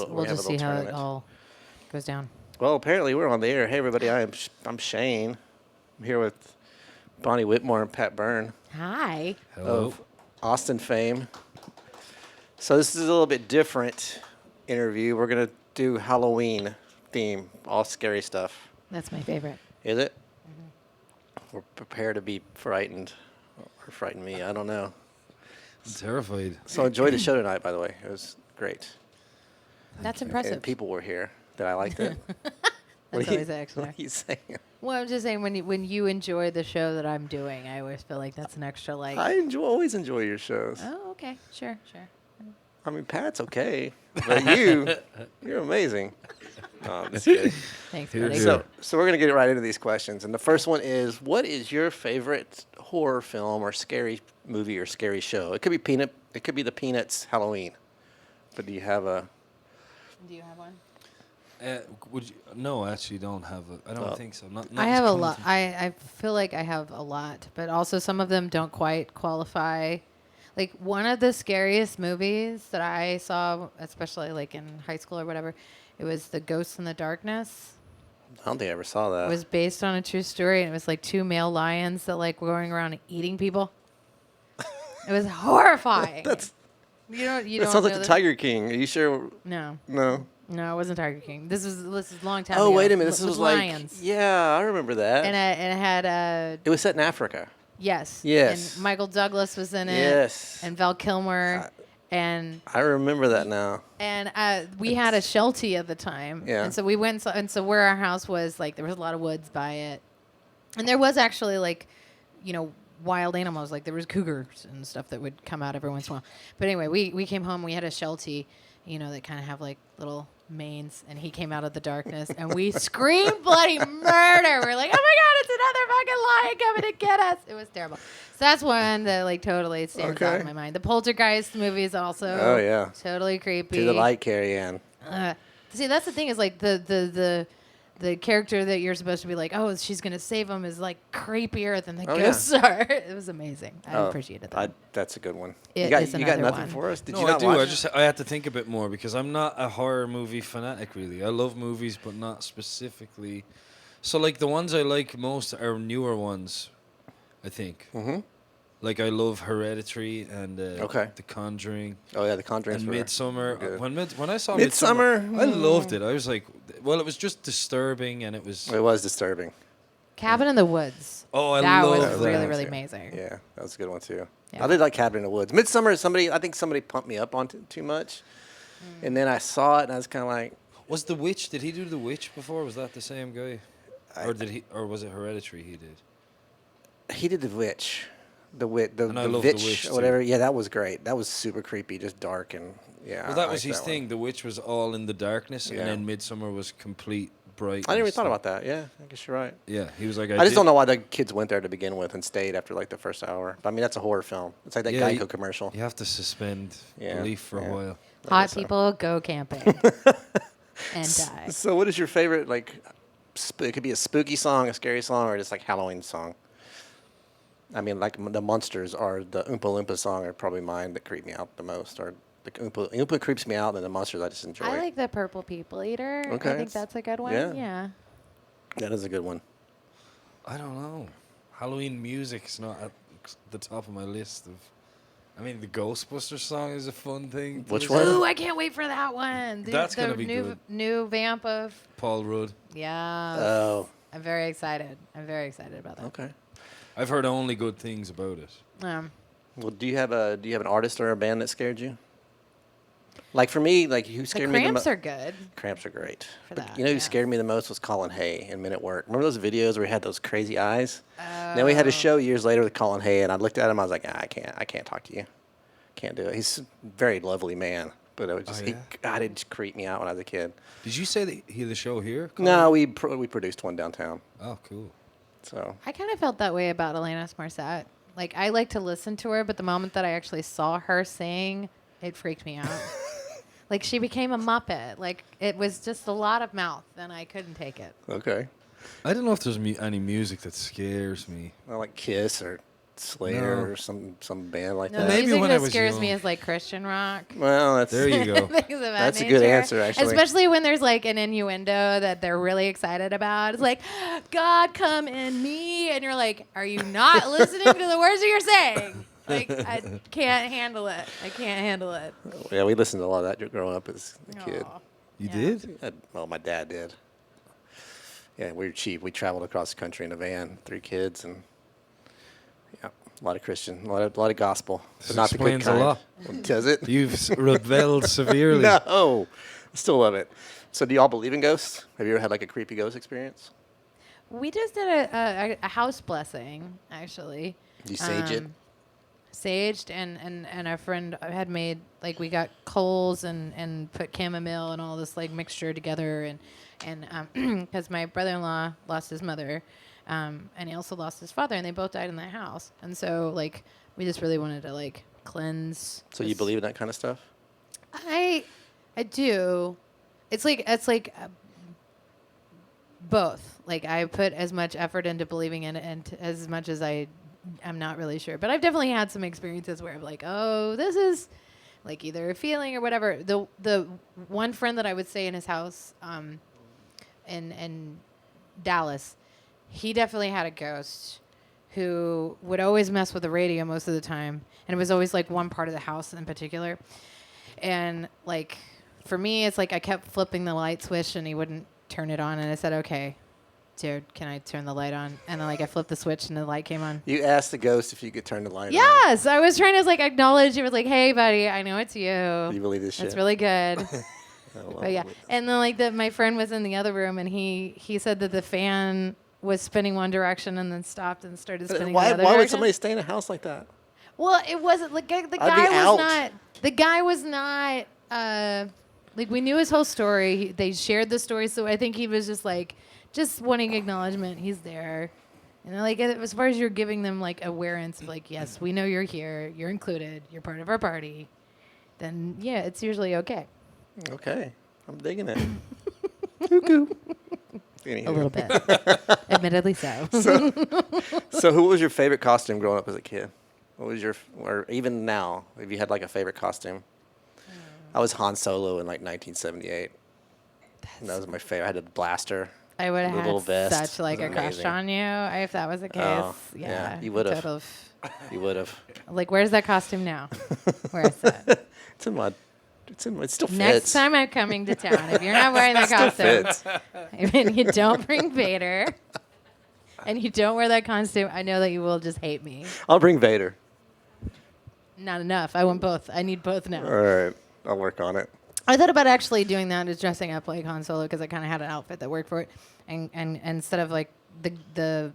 we'll just see how it all goes down. Well, apparently we're on the air. Hey, everybody, I'm Shane. I'm here with Bonnie Whitmore and Pat Byrne Hi. Hello. of Austin fame. So this is a little bit different interview. We're going to do Halloween theme, all scary stuff. That's my favorite. Is it? Mm-hmm. We're prepared to be frightened or frighten me. I don't know. I'm terrified. So enjoy the show tonight, by the way. It was great. That's impressive. And people were here that I liked it. That's always extra. What are you saying? Well, I'm just saying when you enjoy the show that I'm doing, I always feel like that's an extra like. I always enjoy your shows. Oh, okay. Sure. I mean, Pat's okay, but you're amazing. No, I'm just kidding. Thanks, Here, buddy. here. So we're going to get right into these questions. And the first one is, what is your favorite horror film or scary movie or scary show? It could be It could be the Peanuts Halloween. But do you have a... Do you have one? Would you? No, I actually don't have a. I don't think so. Not I have a lot. I feel like I have a lot, but also some of them don't quite qualify. Like one of the scariest movies that I saw, especially like in high school or whatever, it was The Ghosts in the Darkness. I don't think I ever saw that. It was based on a true story, and it was like two male lions that like were going around and eating people. It was horrifying. That's... You don't That sounds like the Tiger King. Are you sure? No, No. it wasn't Tiger King. This is a long time Oh, ago. wait a minute. This With was like... lions. Yeah, I remember that. And it had It was set in Africa. yes. Yes. And Michael Douglas was in it. Yes. And Val Kilmer. And I remember that now. we had a sheltie at the time. Yeah. And so we went, and so where our house was, like, there was a lot of woods by it. And there was actually, like, wild animals. Like, there was cougars and stuff that would come out every once in a while. But anyway, we came home. We had a sheltie, that kind of have, like, little manes. And he came out of the darkness. And we screamed bloody murder. We're like, oh, my God, it's another fucking lion coming to get us. It was terrible. So that's one that, like, totally stands out in my mind. The Poltergeist movie is also totally creepy. To the light, Carrie Ann. See, that's the thing is, like, the character that you're supposed to be like, oh, she's going to save him is, like, creepier than the ghosts are. It was amazing. I appreciated that. That's a good one. It you got is nothing another one. for us? Did No, you not I do. watch? I had to think a bit more because I'm not a horror movie fanatic, really. I love movies, but not specifically. So, like, the ones I like most are newer ones, I think. Mm-hmm. Like, I love Hereditary and Okay. The Conjuring. Oh, yeah, The Conjuring. And Midsummer. good. When I saw Midsummer, I loved it. I was like, well, it was just disturbing, and it was. It was disturbing. Cabin in the Woods. Oh, I that love was that. really, really amazing. Yeah, that was a good one too. Yeah. I did like Cabin in the Woods. Midsummer, I think somebody pumped me up on too much, and then I saw it and I was kind of like, Was The Witch? Did he do The Witch before? Was that the same guy, or was it Hereditary? He did. he did The Witch, the And I love The Witch, or whatever. Yeah, that was great. That was super creepy, just dark and yeah. Well, that I was liked his that thing. one. The Witch was all in the darkness, Yeah. and then Midsummer was complete bright. I never even thought about that. Yeah, I guess you're right. Yeah, he was like, I just don't know why the kids went there to begin with and stayed after like the first hour. But I mean, that's a horror film. It's like that Yeah, Geico commercial. You have to suspend Yeah, belief for a yeah. while. Hot so. people go camping and die. So, what is your favorite? Like, it could be a spooky song, a scary song, or just like Halloween song. I mean, like the Monsters or the Oompa Loompa song are probably mine that creep me out the most. Or the Oompa creeps me out, and the Monsters I just enjoy. I like the Purple People Eater. Okay, I think that's a good one. yeah. Yeah. That is a good one. I don't know. Halloween music is not at the top of my list of. I mean, the Ghostbusters song is a fun thing. Which There's one? Ooh, I can't wait for that one. That's the gonna be new, good. New vamp of. Paul Rudd. Yeah. Oh, I'm very excited. about that. okay. I've heard only good things about it. Well, do you have an artist or a band that scared you? Like for me, like who The scared me the Cramps most? are good. Cramps are great. For But that, you know who yeah. scared me the most was Colin Hay in Men at Work. Remember those videos where he had those crazy eyes? Then we had a show years later with Colin Hay, and I looked at him. I was like, I can't talk to you. Can't do it. He's a very lovely man, but it was just God, it just creeped me out when I was a kid. Did you say that he had the show here? No, we produced one downtown. Oh, cool. So I kind of felt that way about Alanis Morissette. Like, I like to listen to her, but the moment that I actually saw her sing, it freaked me out. Like, she became a Muppet. Like, it was just a lot of mouth, and I couldn't take it. okay, I don't know if there's any music that scares me. I like Kiss or Slayer No. or some band like No, that. maybe music when I that was scares me young. is like Christian rock. Well, that's There you go. Things of that That's a good nature. answer, actually. Especially when there's like an innuendo that they're really excited about. It's like, God come in me. And you're like, are you not listening to the words that you're saying? Like, I can't handle it. I can't handle it. Yeah, we listened to a lot of that growing up as a kid. Aw. You Yeah. did? Well, my dad did. Yeah, we were cheap. We traveled across the country in a van, 3 kids, and yeah, a lot of Christian, a lot of gospel. This But not the good explains a kind. lot. Well, does it? You've rebelled severely. No, I still love it. So, do y'all believe in ghosts? Have you ever had like a creepy ghost experience? We just did a house blessing, actually. Did you sage it? Saged, and our friend had made, like, we got coals and put chamomile and all this, like, mixture together. And because my brother-in-law lost his mother, and he also lost his father, and they both died in that house. And so, like, we just really wanted to, like, cleanse. So, you this- believe in that kind of stuff? I do. It's like both. Like, I put as much effort into believing in it and as much as I'm not really sure. But I've definitely had some experiences where I'm like, oh, this is like either a feeling or whatever. The one friend that I would stay in his house in Dallas, he definitely had a ghost who would always mess with the radio most of the time. And it was always like one part of the house in particular. And like, for me, it's like I kept flipping the light switch and he wouldn't turn it on. And I said, okay, dude, can I turn the light on? And then like I flipped the switch and the light came on. You asked the ghost if you could turn the light on. Yes, I was trying to like acknowledge. It was like, hey, buddy, I know it's Do you you. believe this shit? That's really good. Oh, But yeah, and then like my friend was in the other room and he said that the fan was spinning one direction and then stopped and started spinning Why the other would direction. somebody stay in a house like that? Well, it wasn't like the I'd be guy was out. not. The guy was not. Like we knew his whole story. They shared the story, so I think he was just wanting acknowledgement. He's there, and like as far as you're giving them like awareness of like, yes, we know you're here. You're included. You're part of our party. Then yeah, it's usually okay. Okay, I'm digging it. Cuckoo. Anywho. A little bit, admittedly so. So who was your favorite costume growing up as a kid? What was or even now, if you had like a favorite costume? I was Han Solo in like 1978. That was my favorite. I had a blaster. I would The have little had vest such like was a crush amazing. on you if that was the case. Oh, yeah, you would've. total You would have. Like, where's that costume now? Where is it? It's in my. It still fits. Next time I'm coming to town, if you're not wearing that costume, fits. and you don't bring Vader, and you don't wear that costume, I know that you will just hate me. I'll bring Vader. Not enough. I want both. I need both now. All right, I'll work on it. I thought about actually doing that, is dressing up like Han Solo, because I kind of had an outfit that worked for it, and instead of like the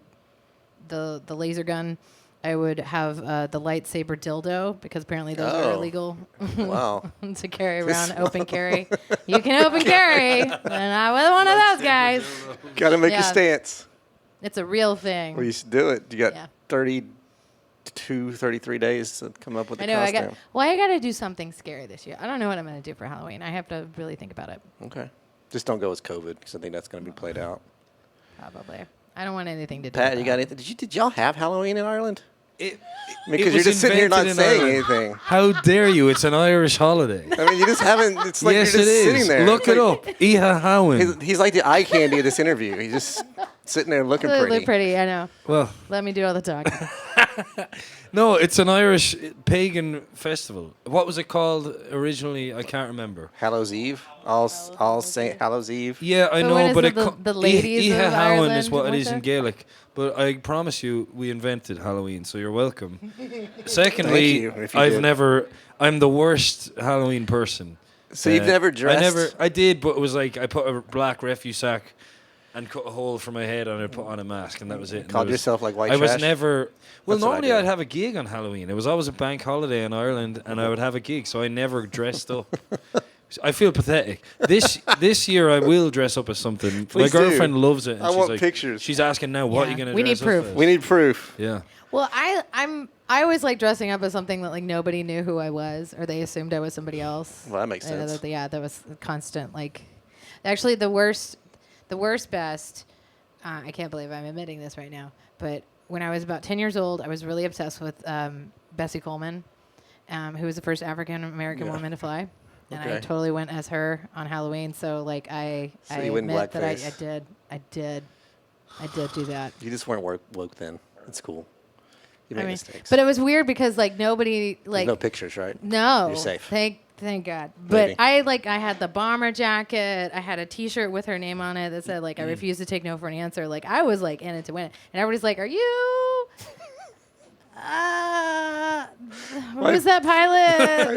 laser gun, I would have the lightsaber dildo, because apparently those are Oh. illegal Wow. to carry around. Open carry. You can open carry, and I was one of those guys. Got to make Yeah. a stance. It's a real thing. Well, you should do it. You got Yeah. 32, 33 days to come up with I the know. costume. I got to do something scary this year. I don't know what I'm going to do for Halloween. I have to really think about it. Okay. Just don't go as COVID, because I think that's going to be played out. Probably. I don't want anything to do. Pat, with you that. got anything? Did y'all have Halloween in Ireland? It, I mean, because you're just sitting here not saying anything. How dare you? It's an Irish holiday. I mean, you just haven't. It's like yes, you're just it is. sitting there. Look It's it like- up. Iha Howen. He's like the eye candy of this interview. He's just sitting there looking They pretty. look pretty. I know. Well, Let me do all the talking. no, it's an Irish pagan festival. What was it called originally? I can't remember. Hallows Eve. All Saint Hallows Eve. Yeah, I But know, what is but it, the co- ladies Iha of Howen is Ireland what it went is in there? Gaelic. But I promise you, we invented Halloween, so you're welcome. Thank Secondly, you, if you did. I'm the worst Halloween person. So you've never dressed? I did, but it was like I put a black refuse sack and cut a hole for my head and I put on a mask, and that was it. And Called there was- yourself like white I was trash? never. Well, That's what I normally did. I'd have a gig on Halloween. It was always a bank holiday in Ireland, and I would have a gig, so I never dressed up. I feel pathetic. This year I will dress up as something. Please My do. girlfriend loves it. And I she's want like, pictures. She's asking now, what are you Yeah. going to We dress need proof. up as? We need proof. Yeah. Well, I always like dressing up as something that like nobody knew who I was, or they assumed I was somebody else. Well, that makes I know sense. that was constant. Like, actually, the worst best. I can't believe I'm admitting this right now, but when I was about 10 years old, I was really obsessed with Bessie Coleman, who was the first African American woman to fly. And I Okay. totally went as her on Halloween. So like I you went in admit that I blackface. I did do that. You just weren't woke then. It's cool. You made mistakes. But it was weird because like nobody like There's no pictures, right? no. You're safe. Thank God. But Maybe. I had the bomber jacket. I had a T-shirt with her name on it that said like I refuse to take no for an answer. Like I was like in it to win it, and everybody's like, "Are you? Who's that pilot?"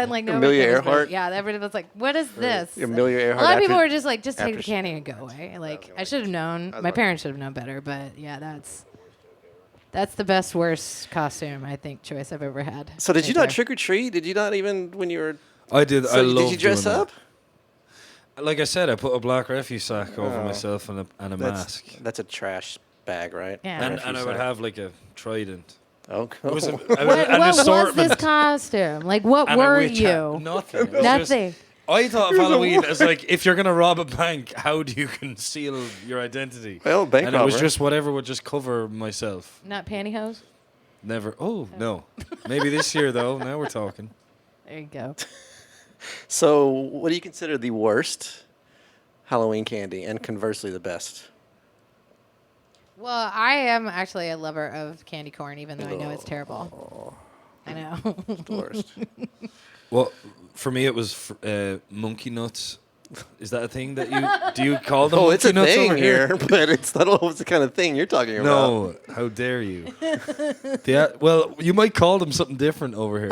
And like nobody Amelia cares, but Earhart? yeah, everybody was like, "What is this?" Amelia Earhart. A lot of people after- were just like, "Just take after the she- candy and go away." Like I should have known. was My like- parents should have known better. But yeah, that's the best worst costume I think choice I've ever had. So did right you not there. trick or treat? Did you not even when you were? I did. So I loved did you dress doing up? That. Like I said, I put a black refuse sack over myself and a mask. That's a trash bag, right? Yeah. And I would have like a trident. Oh, It was cool. an What was assortment. this costume? Like, what And a were witch you? hat. Nothing. It was Nothing. Just, I thought of Halloween as like, if you're gonna rob a bank, how do you conceal your identity? Well, bank and it was robber. just whatever would just cover myself. Not pantyhose? Never. Oh no. Maybe this year though. Now we're talking. There you go. So, what do you consider the worst Halloween candy, and conversely, the best? Well, I am actually a lover of candy corn, even though I know it's terrible. I know. The worst. Well, for me it was monkey nuts. Is that a thing that you do? You call them? Oh, it's a monkey nuts thing over here, but it's not always the kind of thing you're talking about. No, how dare you? Well, you might call them something different over here.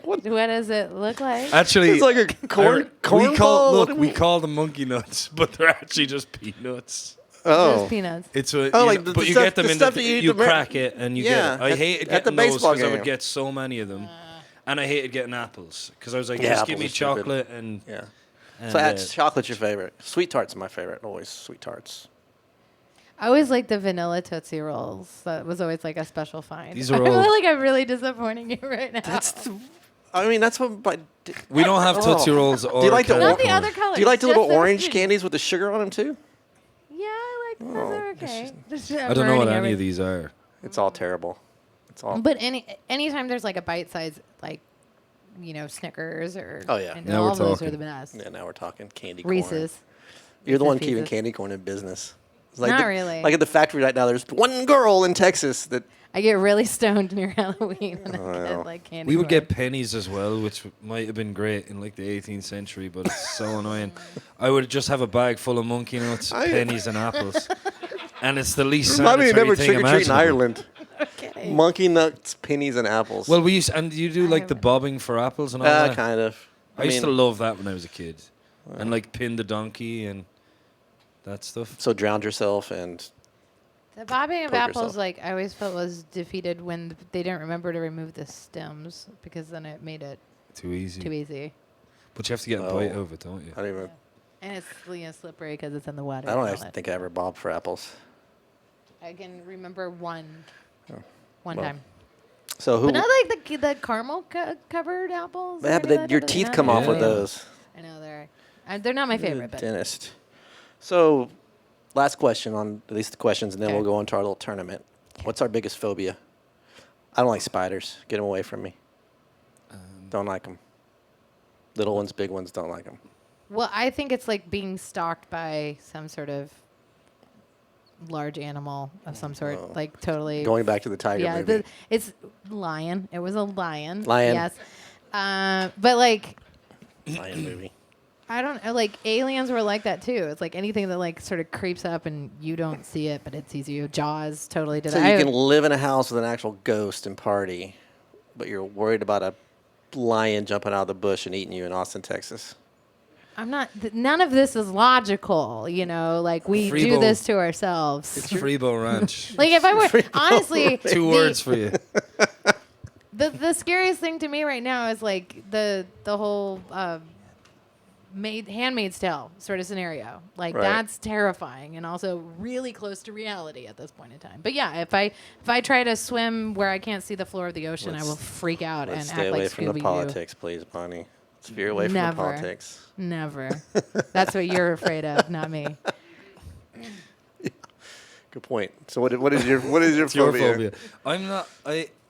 What does it look like? Actually, It's like a corn we call ball? look, we call them monkey nuts, but they're actually just peanuts. Oh, Those peanuts. It's a, Oh, you like know, the but you stuff- get them the in stuff the that you eat you at the crack it and you Yeah, get it. I hated at the getting those baseball because I would game. get so many of them, and I hated getting apples because I was like, Yeah, just give apples me are stupid. chocolate and yeah. and, So that's chocolate's your favorite. Sweet tarts are my favorite. Always sweet tarts. I always liked the vanilla Tootsie Rolls. That was always like a special find. These are I feel all- like I'm really disappointing you right now. I mean, that's what. we don't have Tootsie Oh. Rolls or you like the- candy Not the corn. other colors. Do you like the just little orange candy. candies with the sugar on them too? Yeah, I like those. Are okay. I don't know what any of these are. It's all terrible. It's all. But anytime there's like a bite size, like Snickers or Oh, yeah. and Now all we're those are talking. the best. Yeah, now we're talking candy corn. Reese's. You're the one Reese's keeping Pieces. candy corn in business. It's Not really. Like at the factory right now, there's one girl in Texas that. I get really stoned near Halloween and I know. get like candy. We would corn. get pennies as well, which might have been great in like the 18th century, but it's so annoying. I would just have a bag full of monkey nuts, pennies, and apples, and it's the least Remind me sanitary never thing trick or treat in imaginable. Ireland. Okay. Monkey nuts, pennies, and apples. Well, we used, and you do like the bobbing for apples and all that. Kind of. I used to love that when I was a kid, and like pin the donkey and that stuff. So drowned yourself and. The bobbing of Poke apples, yourself. like I always felt was defeated when they didn't remember to remove the stems because then it made it Too easy. too easy. But you have to get a Oh. bite of it, don't you? I don't even. And it's slippery because it's in the water. I don't and all actually that. think I ever bobbed for apples. I can remember one well, time. So who? But not like the caramel covered apples. Yeah, but then your teeth come off with Yeah. those. I know they're not my favorite, but Dentist. So, last question on at least the questions, and then Okay. we'll go on to our little tournament. What's our biggest phobia? I don't like spiders. Get them away from me. Don't like them. Little ones, big ones, don't like them. well, I think it's like being stalked by some sort of large animal of some sort, Oh. like totally. Going back to the tiger yeah, movie. it's lion. It was a lion. Lion. Yes. But like Lion movie. I don't know, like aliens were like that too. It's like anything that like sort of creeps up and you don't see it, but it sees you. Jaws totally did So that. you can live in a house with an actual ghost and party, but you're worried about a lion jumping out of the bush and eating you in Austin, Texas. I'm not. None of this is logical. Like we do Freebo. this to ourselves. It's Freebo Ranch. Like if I were honestly, Two words for you. The scariest thing to me right now is like the whole Handmaid's Tale sort of scenario. Like Right. that's terrifying and also really close to reality at this point in time. But yeah, if I try to swim where I can't see the floor of the ocean, I will freak out and Let's act stay away like from the Scooby-Doo. politics, please, Bonnie. Let's veer away from the Never. politics. Never. That's what you're afraid of, not me. Good point. So what is your It's your phobia? phobia. I'm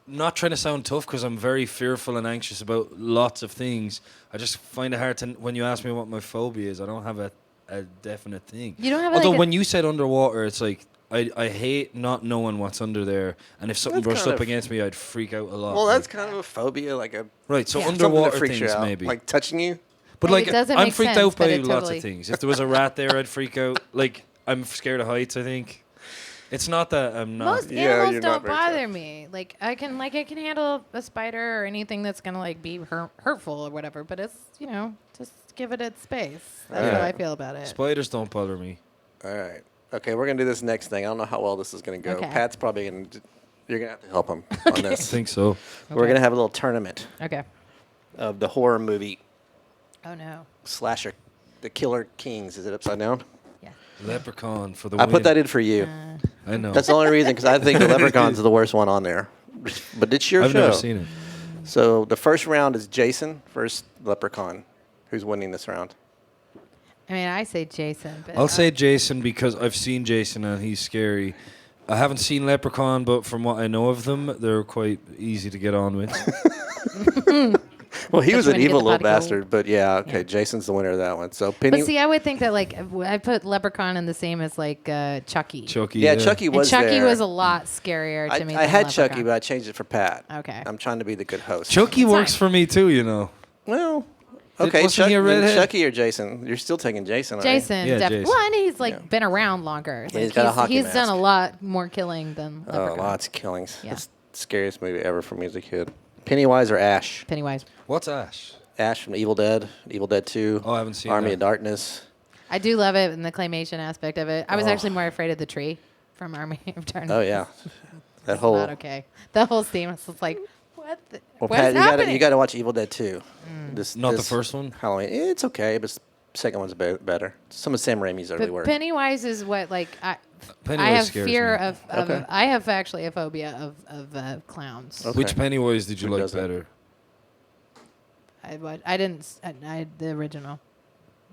not trying to sound tough because I'm very fearful and anxious about lots of things. I just find it hard to when you ask me what my phobia is. I don't have a definite thing. You don't have Although like when you said underwater, it's like I hate not knowing what's under there, and if something That's brushed kind up of- against me, I'd freak out a lot. Well, that's like- kind of a phobia, like a right. So Yeah. something that underwater freaks you things out, maybe. like touching you. But Like, like it doesn't I'm make freaked sense, out by but it lots totally- of things. If there was a rat there, I'd freak out. Like I'm scared of heights. I think it's not that I'm not. most Yeah, animals you're not don't very bother tough. me. Like I can handle a spider or anything that's gonna like be hurtful or whatever. But it's just give it its space. That's how I Alright. feel about it. Spiders don't bother me. All right. Okay, we're gonna do this next thing. I don't know how well this is gonna go. Okay. Pat's probably gonna. You're gonna have to help him on I this. think so. We're Okay. gonna have a little tournament Okay. of the horror movie Oh no. slasher, the Killer Kings. Is it upside down? Yeah. Leprechaun for the I win. put that in for you. I know. That's the only reason, because I think the Leprechaun's the worst one on there. But it's your I've show. never seen it. So the first round is Jason versus Leprechaun. Who's winning this round? I mean, I say Jason, but I'll say Jason because I've seen Jason and he's scary. I haven't seen Leprechaun, but from what I know of them, they're quite easy to get on with. Well, he was That's an when you get evil the little body gold. bastard, but yeah, okay, Yeah. Jason's the winner of that one. So Penny, But see, I would think that like I put Leprechaun in the same as like Chucky. Chucky. yeah, Chucky And was Chucky there. was a lot scarier to me. I than had Leprechaun. Chucky, but I changed it for Pat. Okay. I'm trying to be the good host. Chucky It's works fine. for me too, you know. Well, okay, wasn't he a then redhead? Chucky or Jason? You're still taking Jason, aren't you? Jason, Yeah, definitely. Jason. Well, and he's like Yeah. been around longer. Yeah, he's Like, got a hockey he's done a mask. lot more killing than Oh, Leprechaun. lots of killings. Yeah. That's the scariest movie ever for me as a kid. Pennywise or Ash? Pennywise. What's Ash? Ash from Evil Dead, Evil Dead 2. Oh, I haven't seen Army that. of Darkness. I do love it in the claymation aspect of it. I was Oh. actually more afraid of the tree from Army of Darkness. Oh yeah, that It's whole. not okay. The whole scene was just like, what? Well, What's Pat, happening? you got to watch Evil Dead 2. Not the first one? Halloween. It's okay, but the second one's better. Some of Sam Raimi's early But work. Pennywise is what like I Pennywise have scares fear me. of Okay. I have actually a phobia of clowns. Okay. Which Pennywise did you Who like doesn't? better? I didn't the original.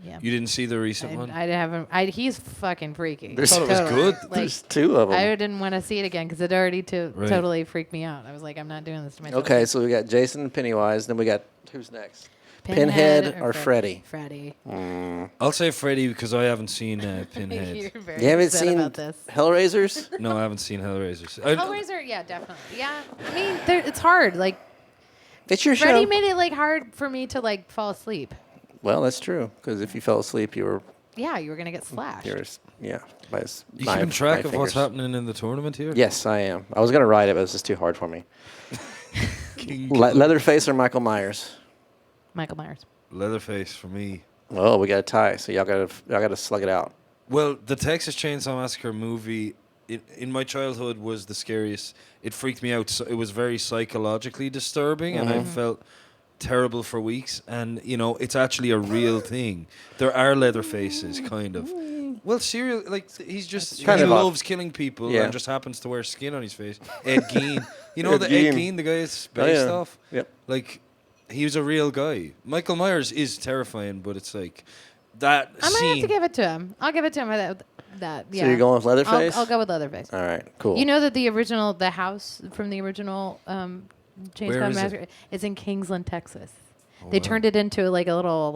Yeah. You didn't see the recent one? I haven't. He's fucking freaky. There's- I thought it was Totally. good. Like, There's two of them. I didn't want to see it again because it already Right. totally freaked me out. I was like, I'm not doing this to myself. Okay, so we got Jason and Pennywise. Then we got who's next? Pinhead or Freddy? Freddy. I'll say Freddy because I haven't seen Pinhead. You're very You haven't upset seen about this. Hellraisers? No, I haven't seen Hellraisers. Hellraiser, yeah, definitely. Yeah, I mean, it's hard. Like It's your Freddy show. made it like hard for me to like fall asleep. Well, that's true. Because if you fell asleep, you were Yeah, you were gonna get slashed. by his You knife- keeping track knife of what's fingers. happening in the tournament here? Yes, I am. I was gonna write it, but it's just too hard for me. King Leatherface or Michael Myers? Michael Myers. Leatherface for me. Well, we got a tie, so y'all gotta slug it out. Well, the Texas Chainsaw Massacre movie in my childhood was the scariest. It freaked me out. So it was very psychologically disturbing, and I felt terrible for weeks. And it's actually a real thing. There are Leatherfaces, kind of. Well, serial he's just Kind he of off. loves killing people Yeah. and just happens to wear skin on his face. Ed Gein, Ed the Ed Gein. Gein, the guy it's Oh, based yeah. off. Yep. Like he was a real guy. Michael Myers is terrifying, but it's like that I'm gonna scene. have to give it to him. I'll give it to him. That yeah. So you're going with Leatherface? I'll go with Leatherface. All right, cool. You know that the house from the original Where Chainsaw is it? Massacre is in Kingsland, Texas. Oh, They wow. turned it into like a little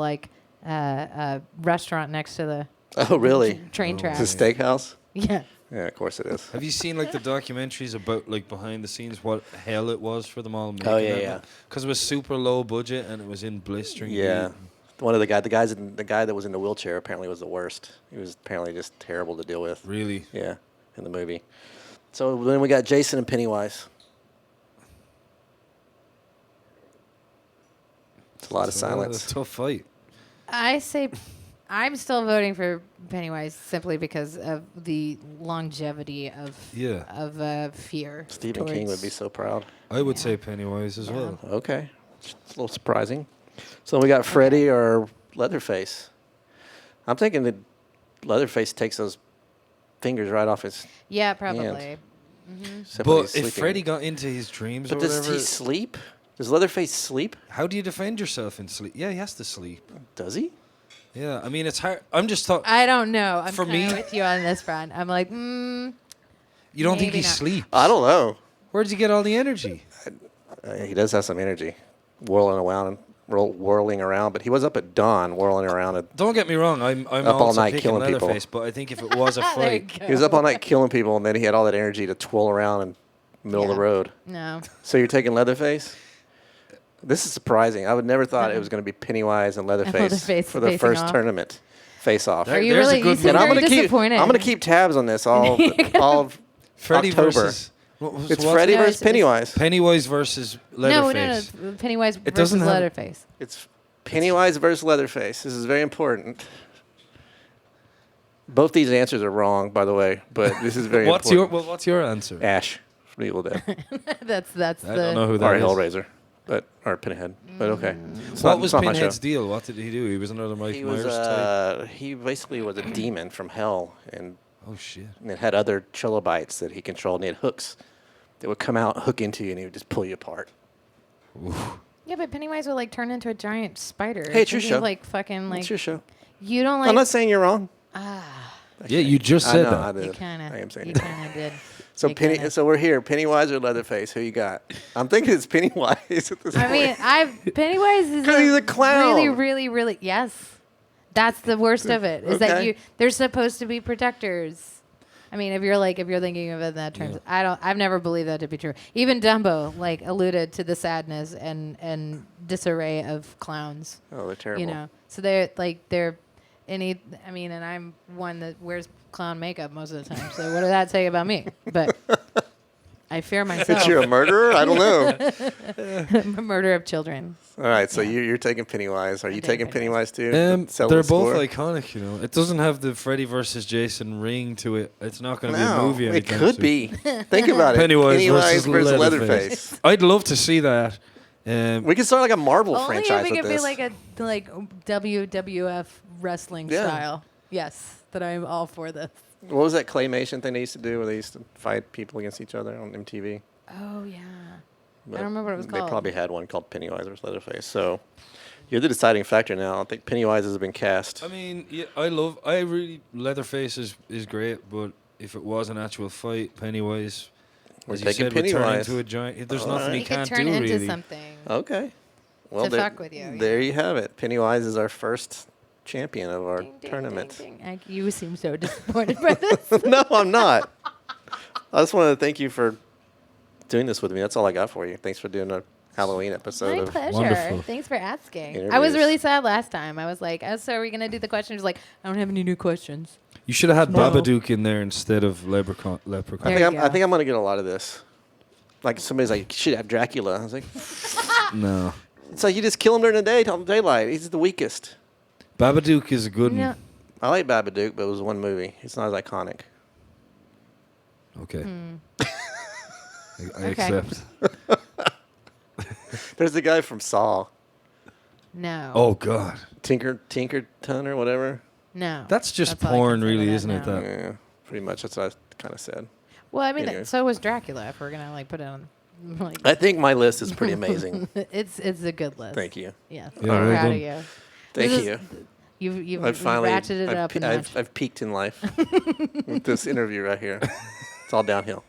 restaurant next to the Oh, really? train Oh, track. It's a steakhouse? Yeah. Yeah, of course it is. Have you seen the documentaries about behind the scenes what hell it was for them all making Oh, yeah. Because it was super low budget and it was in blistering Yeah. heat. One of the guy that was in the wheelchair apparently was the worst. He was apparently just terrible to deal with. Really. Yeah, in the movie. So then we got Jason and Pennywise. It's a lot of It's silence. a tough fight. I say I'm still voting for Pennywise simply because of the longevity of fear. Stephen King would be so proud. I would say Pennywise as well. Okay, it's a little surprising. So we got Freddy or Leatherface. I'm thinking that Leatherface takes those fingers right off his. Yeah, probably. except when But he's if sleeping. Freddy got into his dreams But or does whatever, he sleep? Does Leatherface sleep? how do you defend yourself in sleep? Yeah, he has to sleep. Does he? Yeah, I mean it's hard. I'm just talking. I don't know. I'm For kinda me- with you on this front. I'm like, You don't think Maybe he not. sleeps? I don't know. Where does he get all the energy? He does have some energy, whirling around. But he was up at dawn, whirling around. Don't get me wrong. I'm Up all also night picking killing people. Leatherface, but I think if it was a There you fight, go. He was up all night killing people, and then he had all that energy to twirl around in the middle of Yeah. the road. No. So you're taking Leatherface? This is surprising. I would never thought it was going to be Pennywise and Leatherface Leatherface for the facing first off. tournament face-off. There- Are you there's a really? good You seem movie. And very I'm gonna disappointed. I'm gonna keep tabs on this all of Freddy October. versus It's Freddy No, versus it's- Pennywise. Pennywise versus No, Leatherface. no. Pennywise It doesn't versus have- Leatherface. It's Pennywise versus Leatherface. This is very important. Both these answers are wrong, by the way, but this is very important. What's your answer? Ash from Evil Dead. That's I don't know who Or that is. Hellraiser, or Pinhead. But okay. It's What not- was it's not my Pinhead's show. deal? What did he do? He was another Mike He Myers was type. he basically was a demon from hell, and Oh shit! it had other trilobites that he controlled, and he had hooks that would come out, hook into you, and he would just pull you apart. Yeah, but Pennywise would like turn into a giant spider. Hey, it's your Thinking show. of, like fucking like It's your show. you don't like. I'm not saying you're wrong. Yeah, you just I said know, that. I did. You kind of. I am saying You it. kind of did. So You So we're here. Pennywise or Leatherface? Who you got? I'm thinking it's Pennywise at this I point. mean, Pennywise is 'Cause he's a clown. really. Yes, that's the worst of it. Is that Okay. they're supposed to be protectors. I mean, if you're thinking of it in that terms, I've never believed that to be true. Even Dumbo like alluded to the sadness and disarray of clowns. Oh, they're terrible. You know, so and I'm one that wears clown makeup most of the time. So what does that say about me? But I fear myself. That you're a murderer? I don't know. Murder of children. All right, so Yeah. you're taking Pennywise. Are you taking taking Pennywise too? They're Settle the both score? iconic, you know. It doesn't have the Freddy versus Jason ring to it. It's not going to be a No, movie. it anytime could soon. be. Think about it. Pennywise versus versus Leatherface. I'd love to see that. We could start like a Marvel Only franchise if it with could be this. like a WWF wrestling Yeah. style. Yes, that I'm all for this. What was that claymation thing they used to do where they used to fight people against each other on MTV? Oh yeah. But don't remember what it was They called. probably had one called Pennywise versus Leatherface. So you're the deciding factor now. I think Pennywise has been cast. I mean, yeah, Leatherface is great, but if it was an actual fight, Pennywise, We're as you taking said, would turn Pennywise. into a giant. There's All nothing right. he He could can't turn do into really. something. Okay. Well, To there, fuck with you, there yeah. you have it. Pennywise is our first champion of our Ding, ding, tournament. ding, ding. You seem so disappointed by this. No, I'm not. I just wanted to thank you for doing this with me. That's all I got for you. Thanks for doing a Halloween episode My of pleasure. Wonderful. Thanks for asking. I was Interviews. really sad last time. I was like, oh, so are we going to do the questions? Like, I don't have any new questions. You should have had No. Babadook in there instead of Leprechaun. I There think you I go. think I'm gonna get a lot of this. Like somebody's like, you should have Dracula. I was like, No, it's like you just kill him during the day, daylight. He's the weakest. Babadook is a good No. one. I like Babadook, but it was one movie. It's not as iconic. Okay, Hmm. I Okay. accept. There's the guy from Saw, No. Oh God, Tinkerton or whatever. No. that's just all I can porn, say really, about isn't it? now. That Yeah, pretty much. That's what I kind of said. Well, I mean, Anyways. so was Dracula. If we're gonna like put it on, like, I think my list is pretty amazing. it's a good list. Thank you. Yes, Yeah, I'm well proud done. of you. Thank This is- you. You've I've finally ratcheted it I've, up a pe- I've, notch. I've peaked in life with this interview right here. It's all downhill.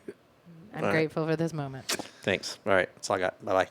I'm all right. grateful for this moment. Thanks. All right. That's all I got. Bye bye.